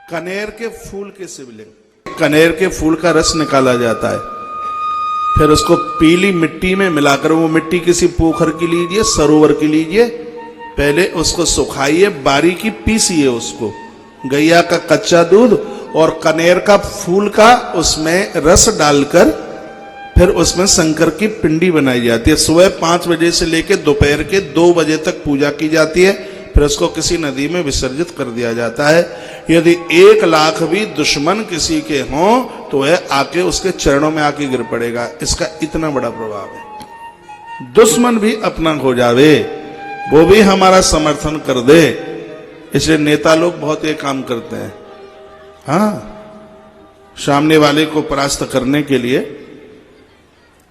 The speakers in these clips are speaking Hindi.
कनेर के फूल के शिवलिंग, कनेर के फूल का रस निकाला जाता है, फिर उसको पीली मिट्टी में मिलाकर, वो मिट्टी किसी पोखर की लीजिए, सरोवर की लीजिए, पहले उसको सुखाइए, बारीकी पीसिए उसको, गैया का कच्चा दूध और कनेर का फूल का उसमें रस डालकर फिर उसमें शंकर की पिंडी बनाई जाती है। सुबह 5 बजे से लेकर दोपहर के 2 बजे तक पूजा की जाती है, फिर उसको किसी नदी में विसर्जित कर दिया जाता है। यदि 1 लाख भी दुश्मन किसी के हों तो वह आके उसके चरणों में आके गिर पड़ेगा। इसका इतना बड़ा प्रभाव है। दुश्मन भी अपना हो जावे, वो भी हमारा समर्थन कर दे, इसलिए नेता लोग बहुत ये काम करते हैं। हाँ, सामने वाले को परास्त करने के लिए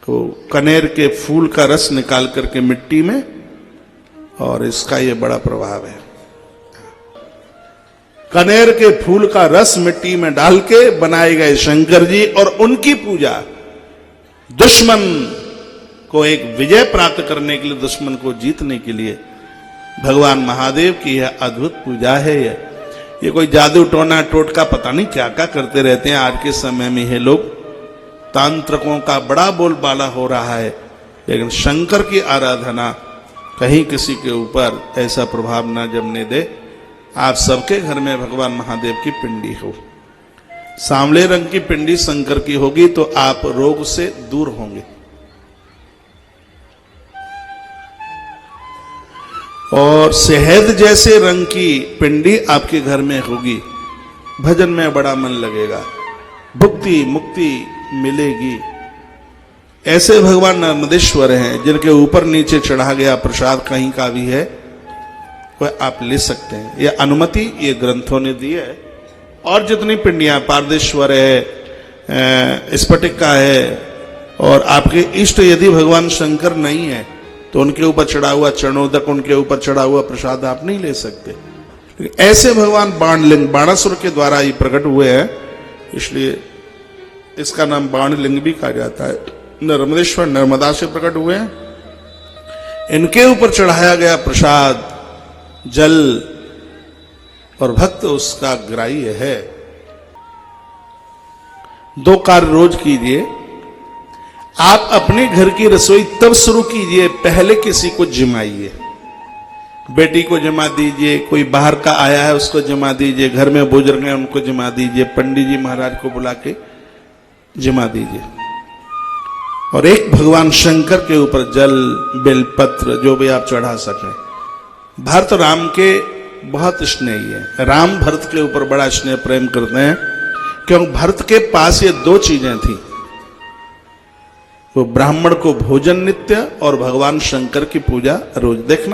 तो कनेर के फूल का रस निकाल करके मिट्टी में, और इसका ये बड़ा प्रभाव है। कनेर के फूल का रस मिट्टी में डाल के बनाए गए शंकर जी और उनकी पूजा दुश्मन को एक विजय प्राप्त करने के लिए, दुश्मन को जीतने के लिए भगवान महादेव की यह अद्भुत पूजा है। ये कोई जादू टोना टोटका पता नहीं क्या क्या करते रहते हैं आज के समय में ये लोग। तांत्रिकों का बड़ा बोलबाला हो रहा है, लेकिन शंकर की आराधना कहीं किसी के ऊपर ऐसा प्रभाव ना जमने दे। आप सबके घर में भगवान महादेव की पिंडी हो, सांवले रंग की पिंडी शंकर की होगी तो आप रोग से दूर होंगे। और शहद जैसे रंग की पिंडी आपके घर में होगी, भजन में बड़ा मन लगेगा, भुक्ति मुक्ति मिलेगी। ऐसे भगवान नर्मदेश्वर हैं जिनके ऊपर नीचे चढ़ा गया प्रसाद कहीं का भी है, वह आप ले सकते हैं। यह अनुमति ये ग्रंथों ने दी है। और जितनी पिंडियां, पारदेश्वर है, स्फटिका है, और आपके इष्ट यदि भगवान शंकर नहीं है तो उनके ऊपर चढ़ा हुआ चरणोदक, उनके ऊपर चढ़ा हुआ प्रसाद आप नहीं ले सकते। ऐसे भगवान बाणलिंग, बाणासुर के द्वारा ये प्रकट हुए हैं, इसलिए इसका नाम बाणलिंग भी कहा जाता है। नर्मदेश्वर नर्मदा से प्रकट हुए हैं, इनके ऊपर चढ़ाया गया प्रसाद, जल और भक्त उसका ग्राह्य है। 2 कार्य रोज कीजिए। आप अपने घर की रसोई तब शुरू कीजिए, पहले किसी को जिमाइए, बेटी को जमा दीजिए, कोई बाहर का आया है उसको जमा दीजिए, घर में बुजुर्ग हैं उनको जमा दीजिए, पंडित जी महाराज को बुला के जमा दीजिए, और एक भगवान शंकर के ऊपर जल बेलपत्र जो भी आप चढ़ा सकें। भरत राम के बहुत स्नेही है, राम भरत के ऊपर बड़ा स्नेह प्रेम करते हैं, क्योंकि भरत के पास ये 2 चीजें थी, वो ब्राह्मण को भोजन नित्य और भगवान शंकर की पूजा रोज। देखना